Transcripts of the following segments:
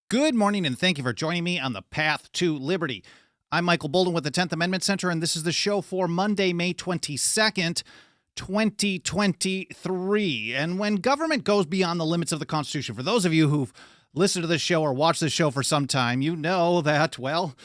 Good morning, and thank you for joining me on the path to liberty. I'm Michael Bolden with the 10th Amendment Center, and this is the show for Monday, May 22nd, 2023. And when government goes beyond the limits of the Constitution, for those of you who've listened to this show or watched this show for some time, you know that, well,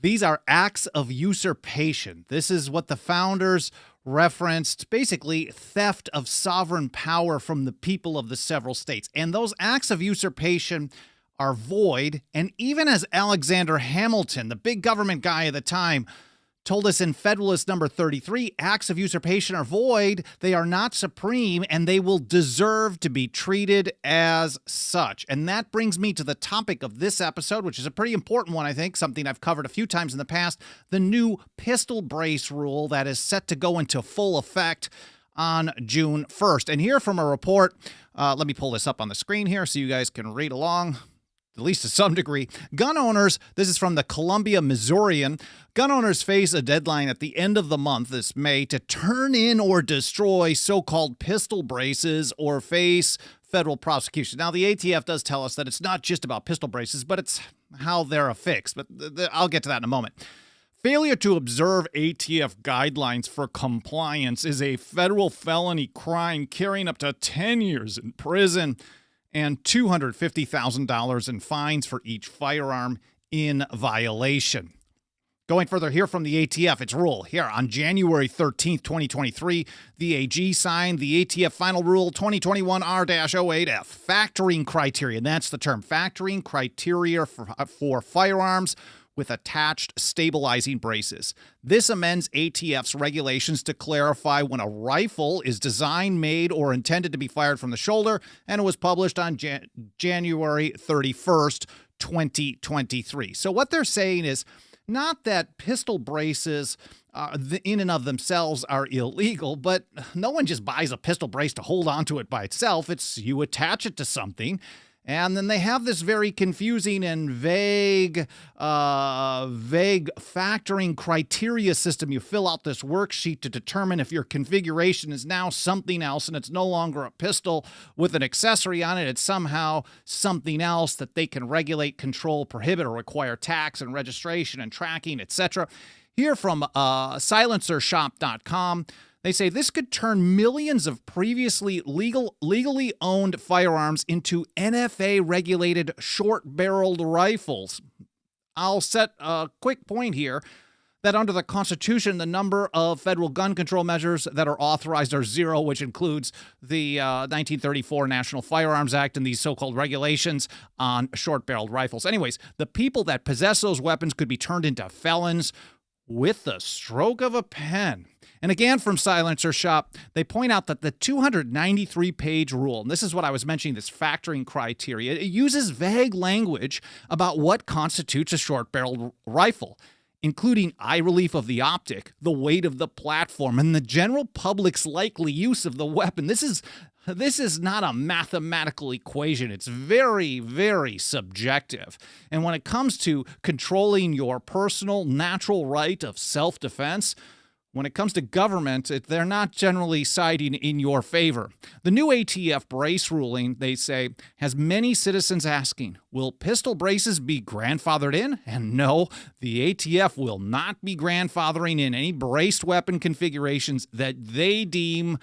these are acts of usurpation. This is what the founders referenced, basically theft of sovereign power from the people of the several states. And those acts of usurpation are void. And even as Alexander Hamilton, the big government guy at the time, told us in Federalist number 33, acts of usurpation are void, they are not supreme, and they will deserve to be treated as such. And that brings me to the topic of this episode, which is a pretty important one, I think, something I've covered a few times in the past, the new pistol brace rule that is set to go into full effect on June 1st. And here from a report, let me pull this up on the screen here so you guys can read along, at least to some degree. Gun owners, this is from the Columbia Missourian, gun owners face a deadline at the end of the month, this May, to turn in or destroy so-called pistol braces or face federal prosecution. Now, the ATF does tell us that it's not just about pistol braces, but it's how they're affixed. But I'll get to that in a moment. Failure to observe ATF guidelines for compliance is a federal felony crime carrying up to 10 years in prison and $250,000 in fines for each firearm in violation. Going further here from the ATF, its rule here on January 13th, 2023, the AG signed the ATF Final Rule 2021R-08F, factoring criteria. And that's the term, factoring criteria for firearms with attached stabilizing braces. This amends ATF's regulations to clarify when a rifle is designed, made, or intended to be fired from the shoulder, and it was published on January 31st, 2023. So what they're saying is not that pistol braces in and of themselves are illegal, but no one just buys a pistol brace to hold onto it by itself. It's you attach it to something. And then they have this very confusing and vague factoring criteria system. You fill out this worksheet to determine if your configuration is now something else and it's no longer a pistol with an accessory on it. It's somehow something else that they can regulate, control, prohibit, or require tax and registration and tracking, etc. Here from silencershop.com. They say this could turn millions of previously legally owned firearms into NFA-regulated short-barreled rifles. I'll set a quick point here that under the Constitution, the number of federal gun control measures that are authorized are zero, which includes the 1934 National Firearms Act and these so-called regulations on short-barreled rifles. Anyways, the people that possess those weapons could be turned into felons with the stroke of a pen. And again, from Silencer Shop, they point out that the 293-page rule, and this is what I was mentioning, this factoring criteria, it uses vague language about what constitutes a short-barreled rifle, including eye relief of the optic, the weight of the platform, and the general public's likely use of the weapon. This is not a mathematical equation. It's very, very subjective. And when it comes to controlling your personal natural right of self-defense, when it comes to government, they're not generally siding in your favor. The new ATF brace ruling, they say, has many citizens asking, will pistol braces be grandfathered in? And no, the ATF will not be grandfathering in any braced weapon configurations that they deem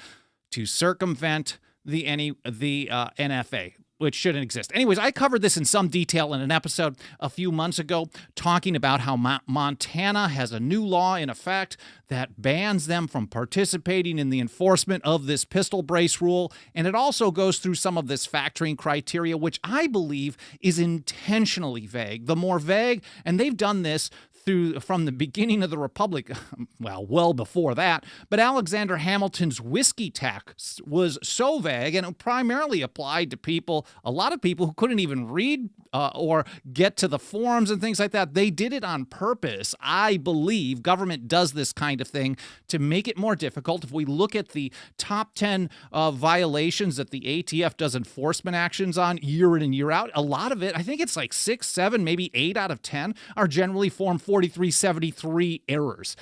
to circumvent the NFA, which shouldn't exist. Anyways, I covered this in some detail in an episode a few months ago, talking about how Montana has a new law in effect that bans them from participating in the enforcement of this pistol brace rule. And it also goes through some of this factoring criteria, which I believe is intentionally vague. The more vague, and they've done this from the beginning of the Republic, well before that, but Alexander Hamilton's whiskey tax was so vague, and it primarily applied to a lot of people who couldn't even read or get to the forms and things like that. They did it on purpose. I believe government does this kind of thing to make it more difficult. If we look at the top 10 violations that the ATF does enforcement actions on year in and year out, a lot of it, I think it's like 6, 7, maybe 8 out of 10, are generally Form 4373 errors.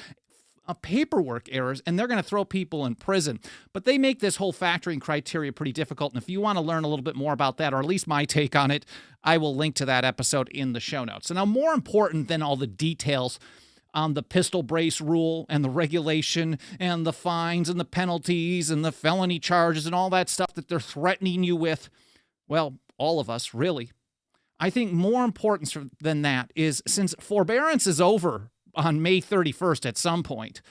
paperwork errors, and they're going to throw people in prison. But they make this whole factoring criteria pretty difficult. And if you want to learn a little bit more about that, or at least my take on it, I will link to that episode in the show notes. And now, more important than all the details on the pistol brace rule and the regulation and the fines and the penalties and the felony charges and all that stuff that they're threatening you with, well, all of us, really. I think more important than that is, since forbearance is over on May 31st at some point,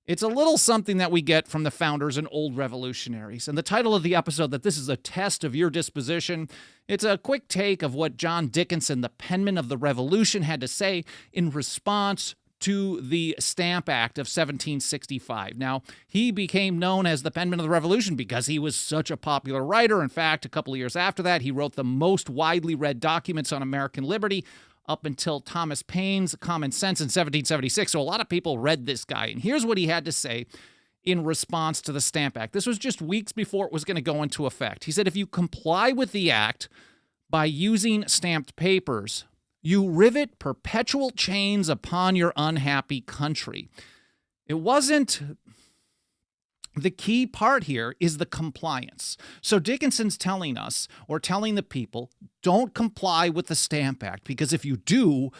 it's a little something that we get from the founders and old revolutionaries. And the title of the episode, that this is a test of your disposition, it's a quick take of what John Dickinson, the penman of the Revolution, had to say in response to the Stamp Act of 1765. Now, he became known as the penman of the Revolution because he was such a popular writer. In fact, a couple of years after that, he wrote the most widely read documents on American liberty up until Thomas Paine's Common Sense in 1776. So a lot of people read this guy. And here's what he had to say in response to the Stamp Act. This was just weeks before it was going to go into effect. He said, if you comply with the act by using stamped papers, you rivet perpetual chains upon your unhappy country. It wasn't... The key part here is the compliance. So Dickinson's telling us, or telling the people, don't comply with the Stamp Act, because if you do,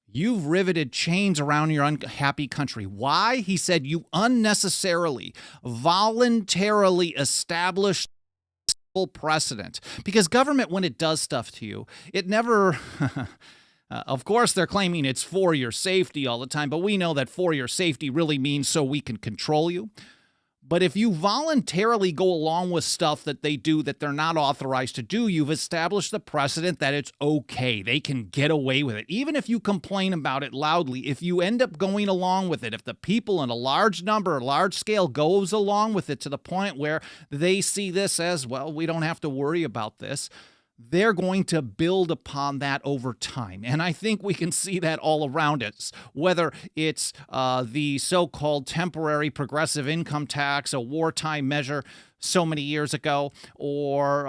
you've riveted chains around your unhappy country. Why? He said, you unnecessarily, voluntarily establish precedent. Because government, when it does stuff to you, it never... Of course, they're claiming it's for your safety all the time, but we know that for your safety really means so we can control you. But if you voluntarily go along with stuff that they do that they're not authorized to do, you've established the precedent that it's okay. They can get away with it. Even if you complain about it loudly, if you end up going along with it, if the people in a large number, a large scale goes along with it to the point where they see this as, well, we don't have to worry about this, they're going to build upon that over time. And I think we can see that all around us, whether it's the so-called temporary progressive income tax, a wartime measure so many years ago, or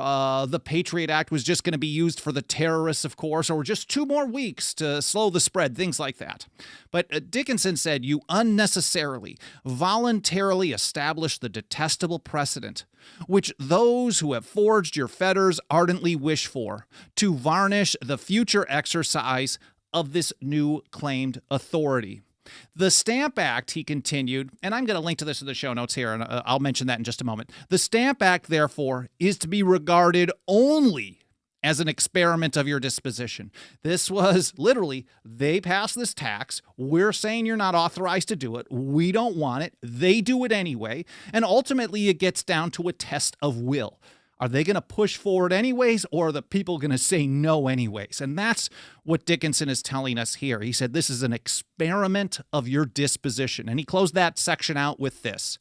the Patriot Act was just going to be used for the terrorists, of course, or just 2 more weeks to slow the spread, things like that. But Dickinson said, you unnecessarily, voluntarily establish the detestable precedent which those who have forged your fetters ardently wish for, to varnish the future exercise of this new claimed authority. The Stamp Act, he continued, and I'm going to link to this in the show notes here, and I'll mention that in just a moment. The Stamp Act, therefore, is to be regarded only as an experiment of your disposition. This was literally, they passed this tax. We're saying you're not authorized to do it. We don't want it. They do it anyway. And ultimately, it gets down to a test of will. Are they going to push forward anyways, or are the people going to say no anyways? And that's what Dickinson is telling us here. He said this is an experiment of your disposition. And he closed that section out with this.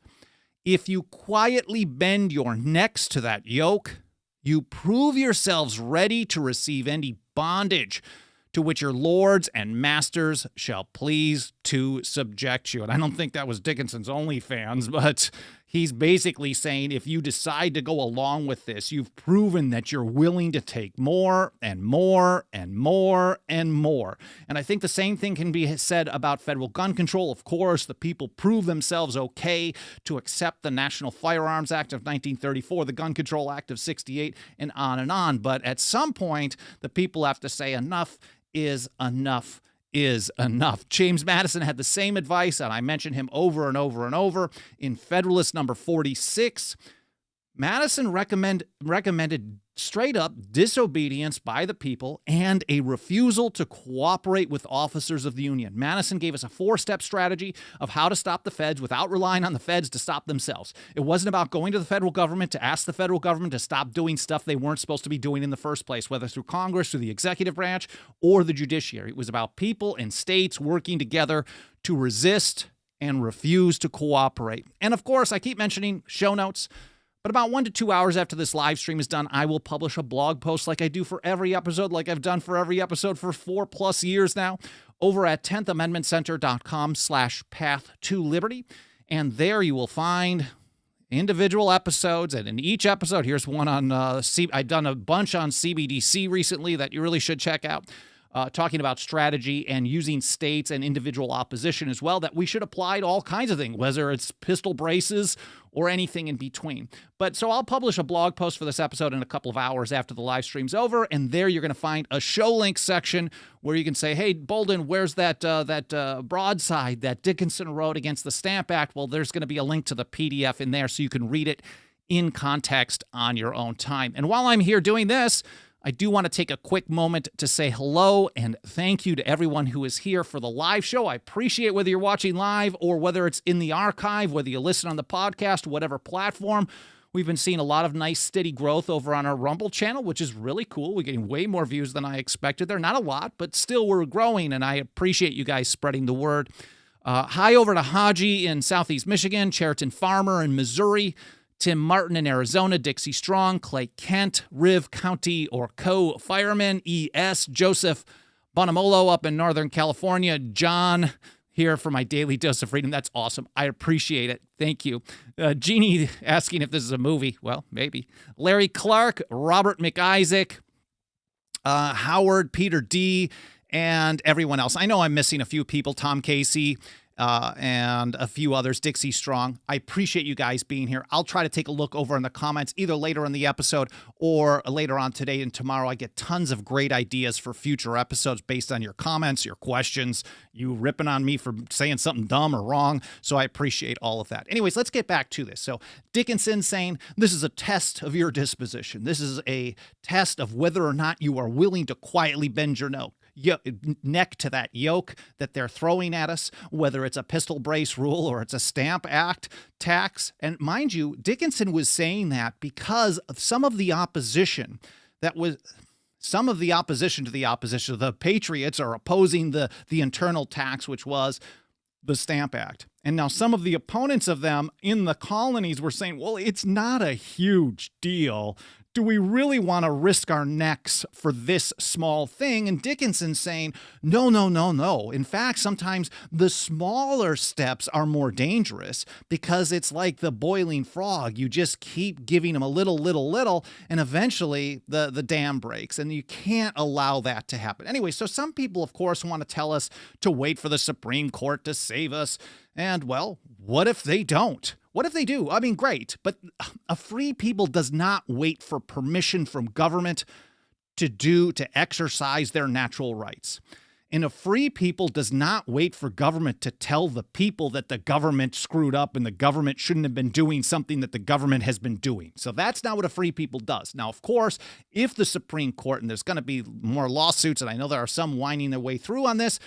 If you quietly bend your necks to that yoke, you prove yourselves ready to receive any bondage to which your lords and masters shall please to subject you. And I don't think that was Dickinson's only fans, but he's basically saying if you decide to go along with this, you've proven that you're willing to take more and more and more and more. And I think the same thing can be said about federal gun control. Of course, the people prove themselves okay to accept the National Firearms Act of 1934, the Gun Control Act of 68, and on and on. But at some point, the people have to say enough is enough is enough. James Madison had the same advice, and I mentioned him over and over and over. In Federalist number 46, Madison recommended straight-up disobedience by the people and a refusal to cooperate with officers of the Union. Madison gave us a 4-step strategy of how to stop the feds without relying on the feds to stop themselves. It wasn't about going to the federal government to ask the federal government to stop doing stuff they weren't supposed to be doing in the first place, whether through Congress, through the executive branch, or the judiciary. It was about people and states working together to resist and refuse to cooperate. And of course, I keep mentioning show notes. But about 1 to 2 hours after this live stream is done, I will publish a blog post like I do for every episode, like I've done for every episode for 4+ years now, over at 10thamendmentcenter.com/path-to-liberty. And there you will find individual episodes. And in each episode, here's one on, I've done a bunch on CBDC recently that you really should check out. talking about strategy and using states and individual opposition as well, that we should apply to all kinds of things, whether it's pistol braces or anything in between. But so I'll publish a blog post for this episode in a couple of hours after the live stream's over, and there you're going to find a show link section where you can say, hey, Bolden, where's that broadside that Dickinson wrote against the Stamp Act? Well, there's going to be a link to the PDF in there so you can read it in context on your own time. And while I'm here doing this, I do want to take a quick moment to say hello and thank you to everyone who is here for the live show. I appreciate whether you're watching live or whether it's in the archive, whether you listen on the podcast, whatever platform. We've been seeing a lot of nice, steady growth over on our Rumble channel, which is really cool. We're getting way more views than I expected. They're not a lot, but still we're growing, and I appreciate you guys spreading the word. Hi over to Haji in Southeast Michigan, Cheriton Farmer in Missouri, Tim Martin in Arizona, Dixie Strong, Clay Kent, Riv County or Co-Fireman, E.S., Joseph Bonamolo up in Northern California, John here for my daily dose of freedom. That's awesome. I appreciate it. Thank you. Jeannie asking if this is a movie. Well, maybe. Larry Clark, Robert McIsaac, Howard, Peter D., and everyone else. I know I'm missing a few people. Tom Casey, and a few others, Dixie Strong. I appreciate you guys being here. I'll try to take a look over in the comments either later in the episode or later on today and tomorrow. I get tons of great ideas for future episodes based on your comments, your questions, you ripping on me for saying something dumb or wrong. So I appreciate all of that. Anyways, let's get back to this. So Dickinson saying this is a test of your disposition. This is a test of whether or not you are willing to quietly bend your neck to that yoke that they're throwing at us, whether it's a pistol brace rule or it's a Stamp Act tax. And mind you, Dickinson was saying that because of some of the opposition to the opposition. The Patriots are opposing the internal tax, which was the Stamp Act. And now some of the opponents of them in the colonies were saying, well, it's not a huge deal. Do we really want to risk our necks for this small thing? And Dickinson's saying, no. In fact, sometimes the smaller steps are more dangerous because it's like the boiling frog. You just keep giving them a little, and eventually the dam breaks, and you can't allow that to happen. Anyway, so some people, of course, want to tell us to wait for the Supreme Court to save us. And, well, what if they don't? What if they do? I mean, great, but a free people does not wait for permission from government to exercise their natural rights. And a free people does not wait for government to tell the people that the government screwed up and the government shouldn't have been doing something that the government has been doing. So that's not what a free people does. Now, of course, if the Supreme Court, and there's going to be more lawsuits, and I know there are some winding their way through on this,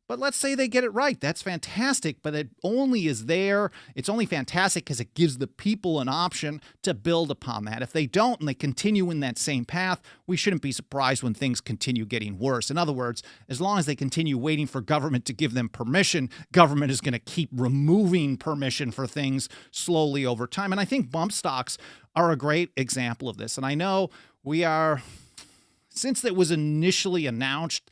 but let's say they get it right. That's fantastic, but it's only fantastic because it gives the people an option to build upon that. If they don't and they continue in that same path, we shouldn't be surprised when things continue getting worse. In other words, as long as they continue waiting for government to give them permission, government is going to keep removing permission for things slowly over time. And I think bump stocks are a great example of this. And I know since it was initially announced,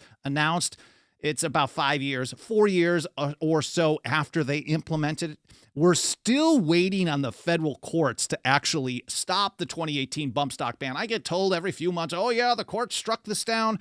it's about 4 years or so after they implemented it. We're still waiting on the federal courts to actually stop the 2018 bump stock ban. I get told every few months, oh yeah, the court struck this down.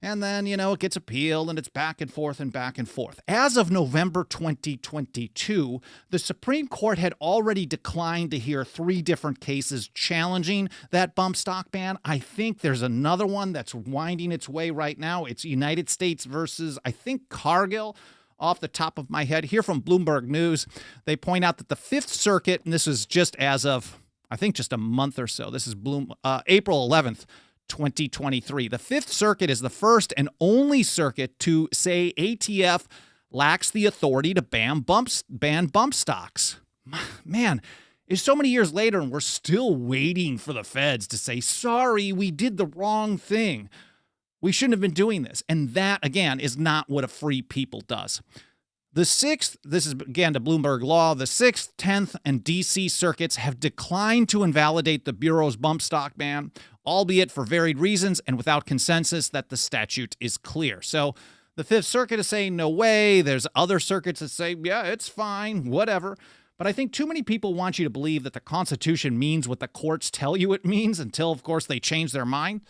And then, it gets appealed and it's back and forth and back and forth. As of November 2022, the Supreme Court had already declined to hear 3 different cases challenging that bump stock ban. I think there's another one that's winding its way right now. It's United States versus, I think, Cargill. Off the top of my head here from Bloomberg News, they point out that the Fifth Circuit, and this is just as of, I think, just a month or so. This is April 11th. 2023. The Fifth Circuit is the first and only circuit to say ATF lacks the authority to ban bump stocks. Man, it's so many years later and we're still waiting for the feds to say, sorry, we did the wrong thing. We shouldn't have been doing this. And that, again, is not what a free people does. The 6th, this is again to Bloomberg Law, the 6th, 10th, and D.C. circuits have declined to invalidate the Bureau's bump stock ban, albeit for varied reasons and without consensus that the statute is clear. So the Fifth Circuit is saying no way. There's other circuits that say, yeah, it's fine, whatever. But I think too many people want you to believe that the Constitution means what the courts tell you it means until, of course, they change their mind.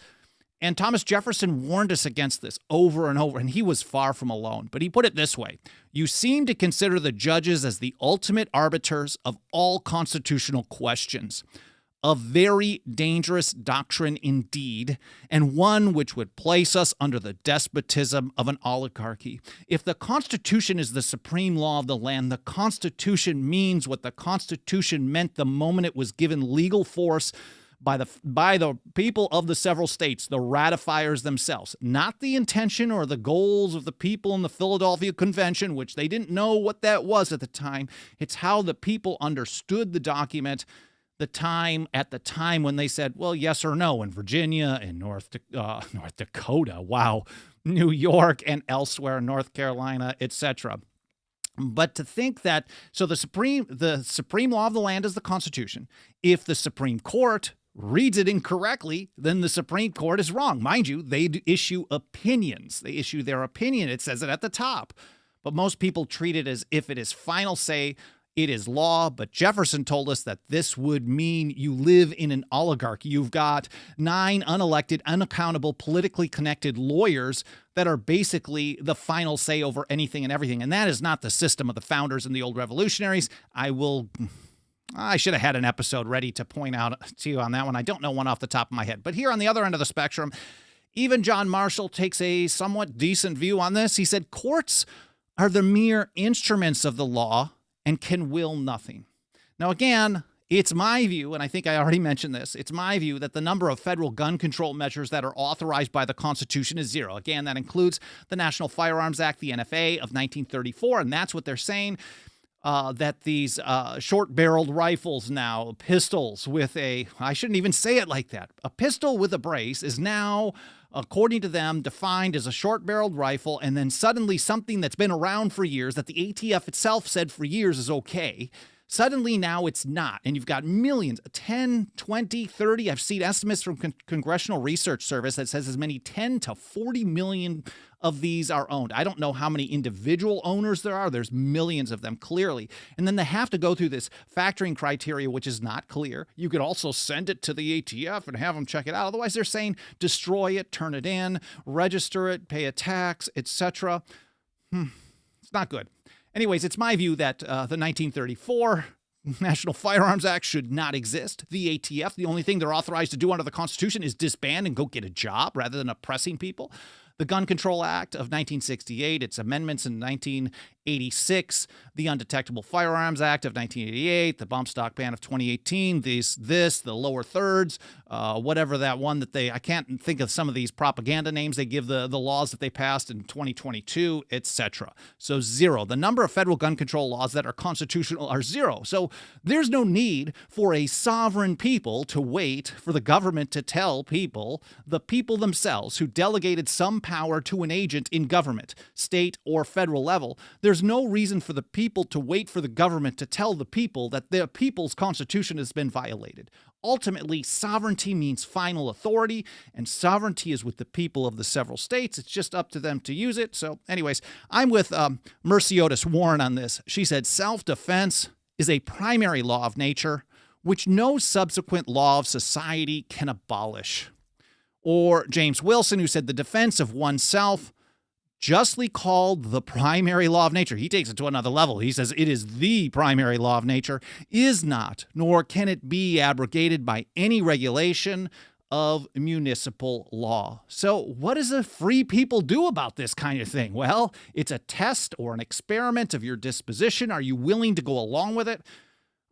And Thomas Jefferson warned us against this over and over, and he was far from alone. But he put it this way: you seem to consider the judges as the ultimate arbiters of all constitutional questions. A very dangerous doctrine indeed, and one which would place us under the despotism of an oligarchy. If the Constitution is the supreme law of the land, the Constitution means what the Constitution meant the moment it was given legal force by the people of the several states, the ratifiers themselves, not the intention or the goals of the people in the Philadelphia Convention, which they didn't know what that was at the time. It's how the people understood the document at the time when they said, well, yes or no, in Virginia and North Dakota, wow, New York and elsewhere, North Carolina, etc. But to think that, so the supreme law of the land is the Constitution. If the Supreme Court reads it incorrectly, then the Supreme Court is wrong. Mind you, they issue opinions. They issue their opinion. It says it at the top. But most people treat it as if it is final say. It is law, but Jefferson told us that this would mean you live in an oligarchy. You've got 9 unelected, unaccountable, politically connected lawyers that are basically the final say over anything and everything. And that is not the system of the founders and the old revolutionaries. I should have had an episode ready to point out to you on that one. I don't know one off the top of my head. But here on the other end of the spectrum, even John Marshall takes a somewhat decent view on this. He said, courts are the mere instruments of the law and can will nothing. Now, again, it's my view, and I think I already mentioned this, it's my view that the number of federal gun control measures that are authorized by the Constitution is 0. Again, that includes the National Firearms Act, the NFA of 1934, and that's what they're saying, that these short-barreled rifles now, pistols with I shouldn't even say it like that, a pistol with a brace is now, according to them, defined as a short-barreled rifle, and then suddenly something that's been around for years, that the ATF itself said for years is okay, suddenly now it's not. And you've got millions, 10, 20, 30, I've seen estimates from Congressional Research Service that says as many 10 to 40 million of these are owned. I don't know how many individual owners there are. There's millions of them, clearly. And then they have to go through this factoring criteria, which is not clear. You could also send it to the ATF and have them check it out. Otherwise, they're saying destroy it, turn it in, register it, pay a tax, etc. It's not good. Anyways, it's my view that the 1934 National Firearms Act should not exist. The ATF, the only thing they're authorized to do under the Constitution is disband and go get a job rather than oppressing people. The Gun Control Act of 1968, its amendments in 1986, the Undetectable Firearms Act of 1988, the Bump Stock Ban of 2018, the lower thirds, whatever that one that I can't think of some of these propaganda names they give the laws that they passed in 2022, etc. So 0. The number of federal gun control laws that are constitutional are 0. So there's no need for a sovereign people to wait for the government to tell people, the people themselves who delegated some power to an agent in government, state or federal level. There's no reason for the people to wait for the government to tell the people that the people's constitution has been violated. Ultimately, sovereignty means final authority, and sovereignty is with the people of the several states. It's just up to them to use it. So anyways, I'm with Mercy Otis Warren on this. She said, self-defense is a primary law of nature, which no subsequent law of society can abolish. Or James Wilson, who said the defense of oneself, justly called the primary law of nature. He takes it to another level. He says it is the primary law of nature, is not, nor can it be abrogated by any regulation of municipal law. So what does a free people do about this kind of thing? Well, it's a test or an experiment of your disposition. Are you willing to go along with it?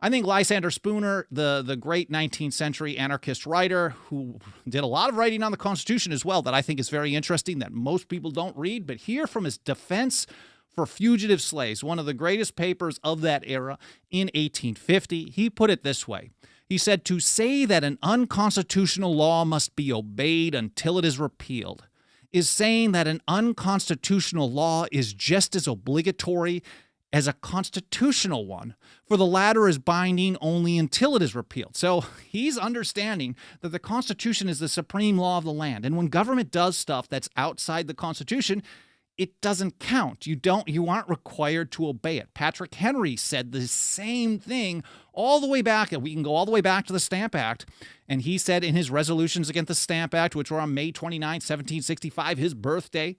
I think Lysander Spooner, the great 19th century anarchist writer who did a lot of writing on the Constitution as well that I think is very interesting that most people don't read, but here from his Defense for Fugitive Slaves, one of the greatest papers of that era in 1850, he put it this way. He said, to say that an unconstitutional law must be obeyed until it is repealed is saying that an unconstitutional law is just as obligatory as a constitutional one, for the latter is binding only until it is repealed. So he's understanding that the Constitution is the supreme law of the land. And when government does stuff that's outside the Constitution, it doesn't count. You aren't required to obey it. Patrick Henry said the same thing all the way back, and we can go all the way back to the Stamp Act. And he said in his resolutions against the Stamp Act, which were on May 29, 1765, his birthday,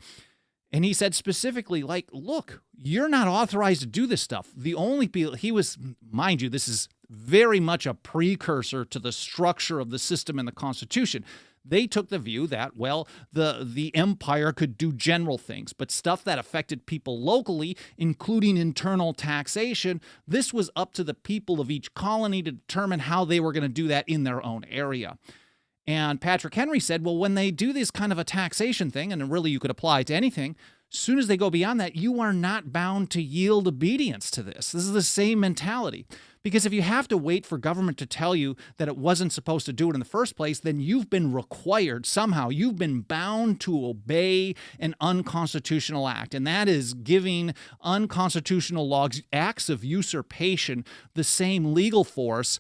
and he said specifically, like, look, you're not authorized to do this stuff. The only people, he was, mind you, this is very much a precursor to the structure of the system in the Constitution. They took the view that, well, the empire could do general things, but stuff that affected people locally, including internal taxation, this was up to the people of each colony to determine how they were going to do that in their own area. And Patrick Henry said, well, when they do this kind of a taxation thing, and really you could apply it to anything, as soon as they go beyond that, you are not bound to yield obedience to this. This is the same mentality. Because if you have to wait for government to tell you that it wasn't supposed to do it in the first place, then you've been required somehow. You've been bound to obey an unconstitutional act. And that is giving unconstitutional laws, acts of usurpation, the same legal force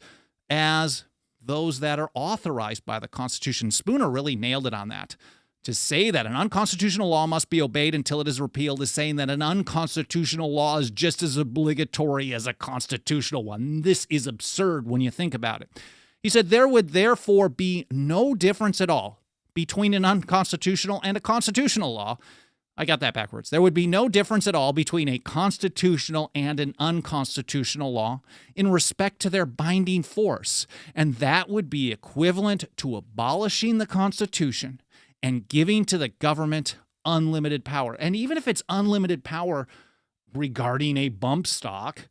as those that are authorized by the Constitution. Spooner really nailed it on that. To say that an unconstitutional law must be obeyed until it is repealed is saying that an unconstitutional law is just as obligatory as a constitutional one. This is absurd when you think about it. He said there would therefore be no difference at all between an unconstitutional and a constitutional law. I got that backwards. There would be no difference at all between a constitutional and an unconstitutional law in respect to their binding force, and that would be equivalent to abolishing the Constitution and giving to the government unlimited power. And even if it's unlimited power regarding a bump stock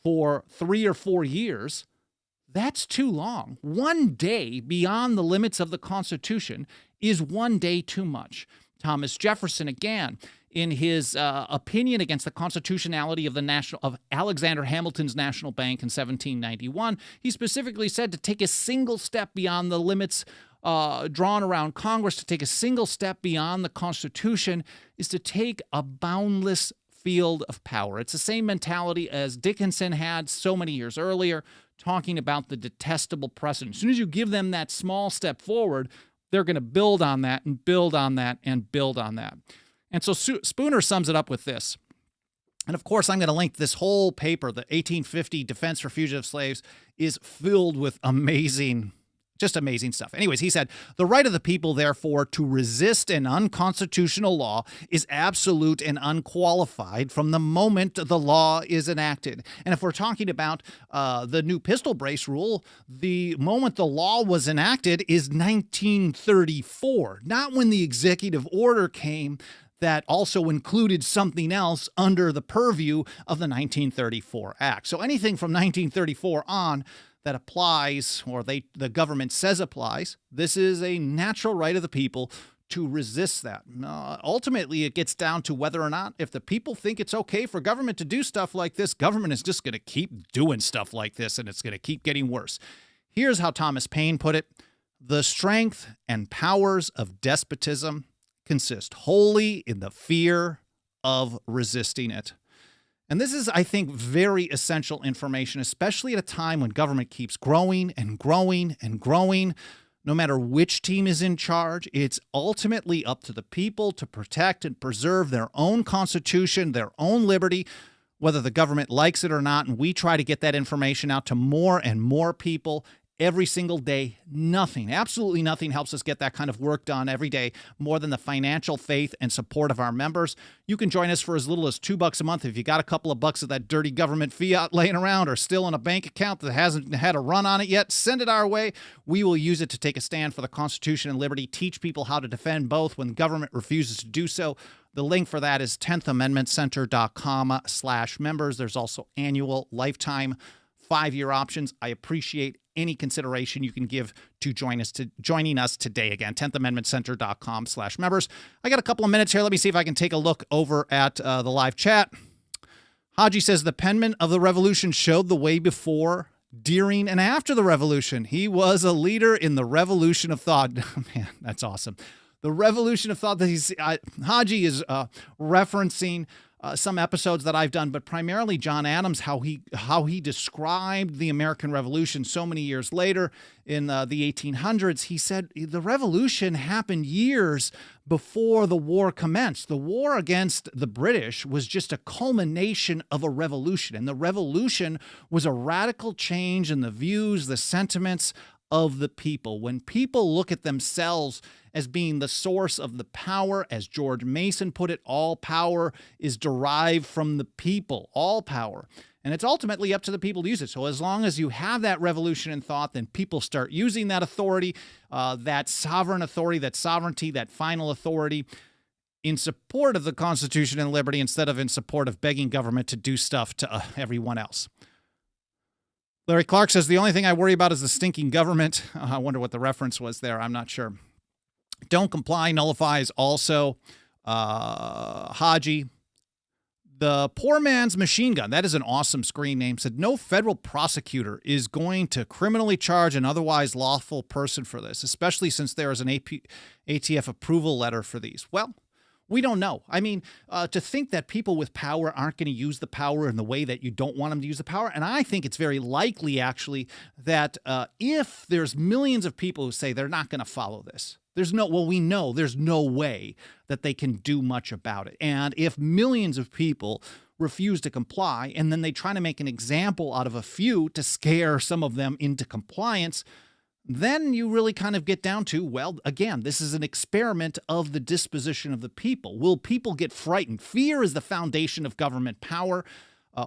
for 3 or 4 years, that's too long. 1 day beyond the limits of the Constitution is 1 day too much. Jefferson, again, in his opinion against the constitutionality of Alexander Hamilton's National Bank in 1791, he specifically said to take a single step beyond the limits drawn around Congress, to take a single step beyond the Constitution, is to take a boundless field of power. It's the same mentality as Dickinson had so many years earlier, talking about the detestable precedent. As soon as you give them that small step forward, they're going to build on that and build on that and build on that. And so Spooner sums it up with this. And of course, I'm going to link this whole paper, the 1850 Defense for Fugitive Slaves, is filled with amazing stuff. Anyways, he said, the right of the people, therefore, to resist an unconstitutional law is absolute and unqualified from the moment the law is enacted. And if we're talking about the new pistol brace rule, the moment the law was enacted is 1934, not when the executive order came that also included something else under the purview of the 1934 Act. So anything from 1934 on that applies, or the government says applies, this is a natural right of the people to resist that. Ultimately, it gets down to whether or not, if the people think it's okay for government to do stuff like this, government is just going to keep doing stuff like this, and it's going to keep getting worse. Here's how Thomas Paine put it: the strength and powers of despotism consist wholly in the fear of resisting it. And this is, I think, very essential information, especially at a time when government keeps growing and growing and growing. No matter which team is in charge, it's ultimately up to the people to protect and preserve their own constitution, their own liberty, whether the government likes it or not. And we try to get that information out to more and more people every single day. Nothing, absolutely nothing helps us get that kind of work done every day more than the financial faith and support of our members. You can join us for as little as $2 a month. If you got a couple of bucks of that dirty government fiat laying around or still in a bank account that hasn't had a run on it yet, send it our way. We will use it to take a stand for the Constitution and liberty, teach people how to defend both when government refuses to do so. The link for that is 10thamendmentcenter.com/members. There's also annual, lifetime, 5-year options. I appreciate any consideration you can give to joining us today. Again, 10thamendmentcenter.com/members. I got a couple of minutes here. Let me see if I can take a look over at the live chat. Haji says the penman of the revolution showed the way before, during, and after the revolution. He was a leader in the revolution of thought. Man, that's awesome. The revolution of thought that he's Haji is referencing some episodes that I've done, but primarily John Adams, how he described the American Revolution so many years later in the 1800s. He said the revolution happened years before the war commenced. The war against the British was just a culmination of a revolution, and the revolution was a radical change in the views, the sentiments of the people. When people look at themselves as being the source of the power, as George Mason put it, all power is derived from the people, all power. And it's ultimately up to the people to use it. So as long as you have that revolution in thought, then people start using that authority, that sovereign authority, that sovereignty, that final authority in support of the Constitution and liberty instead of in support of begging government to do stuff to everyone else. Larry Clark says, the only thing I worry about is the stinking government. I wonder what the reference was there. I'm not sure. Don't comply nullifies also Haji. The poor man's machine gun, that is an awesome screen name, said no federal prosecutor is going to criminally charge an otherwise lawful person for this, especially since there is an ATF approval letter for these. Well, we don't know. I mean, to think that people with power aren't going to use the power in the way that you don't want them to use the power. And I think it's very likely, actually, that if there's millions of people who say they're not going to follow this, we know there's no way that they can do much about it. And if millions of people refuse to comply, and then they try to make an example out of a few to scare some of them into compliance, then you really kind of get down to, well, again, this is an experiment of the disposition of the people. Will people get frightened? Fear is the foundation of government power,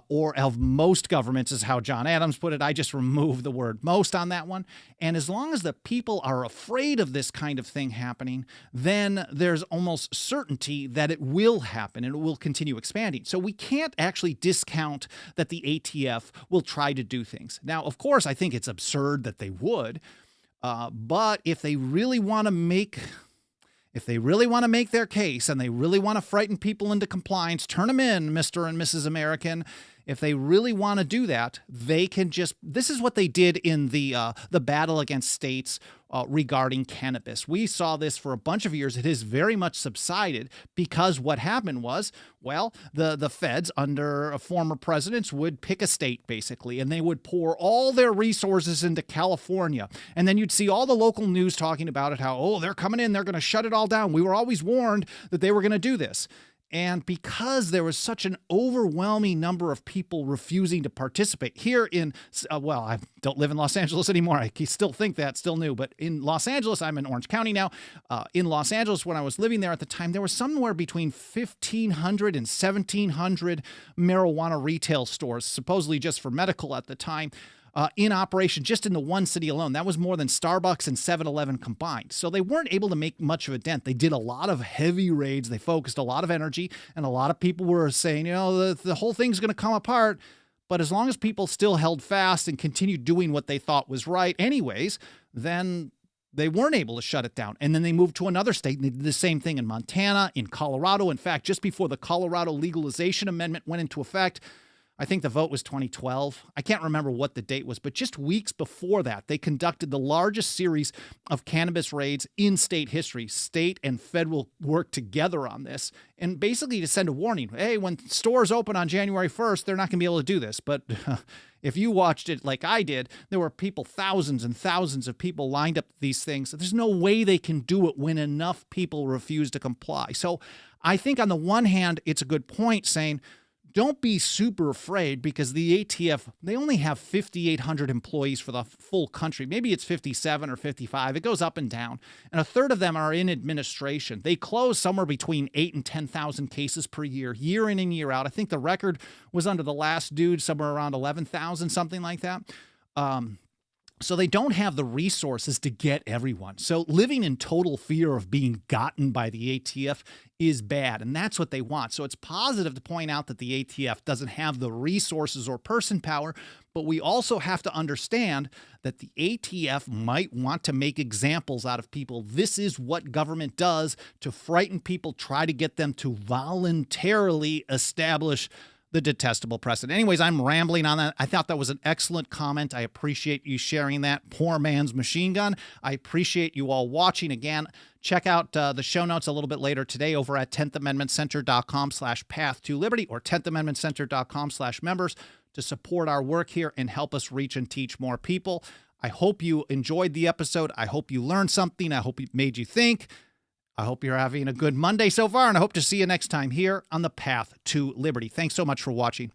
or of most governments, is how John Adams put it. I just removed the word most on that one. And as long as the people are afraid of this kind of thing happening, then there's almost certainty that it will happen and it will continue expanding. So we can't actually discount that the ATF will try to do things. Now, of course, I think it's absurd that they would, but if they really want to make their case and they really want to frighten people into compliance, turn them in, Mr. and Mrs. American. If they really want to do that, they can just, this is what they did in the battle against states regarding cannabis. We saw this for a bunch of years. It has very much subsided because what happened was, well, the feds under former presidents would pick a state basically, and they would pour all their resources into California. And then you'd see all the local news talking about it, how, oh, they're coming in, they're going to shut it all down. We were always warned that they were going to do this. And because there was such an overwhelming number of people refusing to participate here in, well, I don't live in Los Angeles anymore. I still think that's still new. But in Los Angeles, I'm in Orange County now. In Los Angeles, when I was living there at the time, there was somewhere between 1,500 and 1,700 marijuana retail stores, supposedly just for medical at the time, in operation just in the one city alone. That was more than Starbucks and 7-Eleven combined. So they weren't able to make much of a dent. They did a lot of heavy raids. They focused a lot of energy, and a lot of people were saying, the whole thing's going to come apart. But as long as people still held fast and continued doing what they thought was right anyways, then they weren't able to shut it down. And then they moved to another state, and they did the same thing in Montana, in Colorado. In fact, just before the Colorado legalization amendment went into effect, I think the vote was 2012. I can't remember what the date was, but just weeks before that, they conducted the largest series of cannabis raids in state history. State and federal worked together on this, and basically to send a warning. Hey, when stores open on January 1st, they're not going to be able to do this. But if you watched it like I did, there were people, thousands and thousands of people lined up these things. There's no way they can do it when enough people refuse to comply. So I think on the one hand, it's a good point saying, don't be super afraid, because the ATF, they only have 5,800 employees for the full country. Maybe it's 57 or 55. It goes up and down. And a third of them are in administration. They close somewhere between 8,000 and 10,000 cases per year in and year out. I think the record was under the last dude, somewhere around 11,000, something like that. So they don't have the resources to get everyone. So living in total fear of being gotten by the ATF is bad, and that's what they want. So it's positive to point out that the ATF doesn't have the resources or person power, but we also have to understand that the ATF might want to make examples out of people. This is what government does to frighten people, try to get them to voluntarily establish the detestable precedent. Anyways, I'm rambling on that. I thought that was an excellent comment. I appreciate you sharing that. Poor man's machine gun. I appreciate you all watching. Again, check out the show notes a little bit later today over at 10thamendmentcenter.com/path to liberty or 10thamendmentcenter.com/members to support our work here and help us reach and teach more people. I hope you enjoyed the episode. I hope you learned something. I hope it made you think. I hope you're having a good Monday so far, and I hope to see you next time here on the Path to Liberty. Thanks so much for watching.